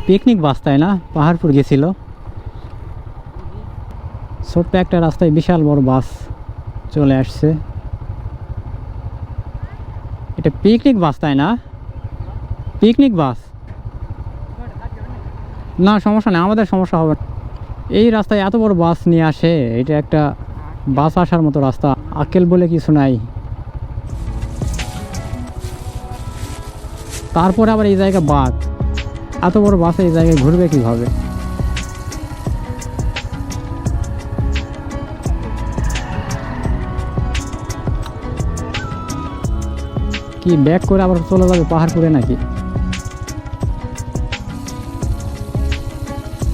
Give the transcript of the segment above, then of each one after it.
Picnic বাস তাই না? পাহাড়পুর গেছিল। ছোট্ট একটা রাস্তায় বিশাল বড় বাস চলে আসছে। এটা পিকনিক বাস তাই না? পিকনিক বাস না, সমস্যা নেই, আমাদের সমস্যা হবে না। এই রাস্তায় এত বড় বাস নিয়ে আসে, এটা একটা বাস আসার মতো রাস্তা? আক্কেল বলে কিছু নাই। তারপরে আবার এই জায়গা বাঘ, এত বড় বাসে এই জায়গায় ঘুরবে কিভাবে? কি ব্যাক করে আবার চলে যাবে পাহাড়পুরে নাকি?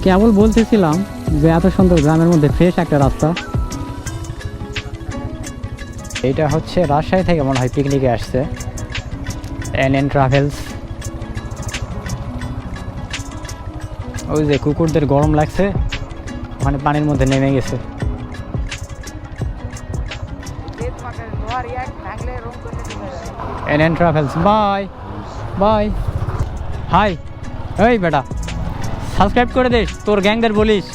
কেবল বলতেছিলাম যে এত সুন্দর গ্রামের মধ্যে ফ্রেশ একটা রাস্তা। এইটা হচ্ছে রাজশাহী থেকে মনে হয় পিকনিকে আসছে, NN ট্রাভেলস। ওই যে কুকুরদের গরম লাগছে, ওখানে পানির মধ্যে নেমে গেছে। NN travels, bye bye. Hi, এই বেটা সাবস্ক্রাইব করে দিস, তোর গ্যাংদের বলিস।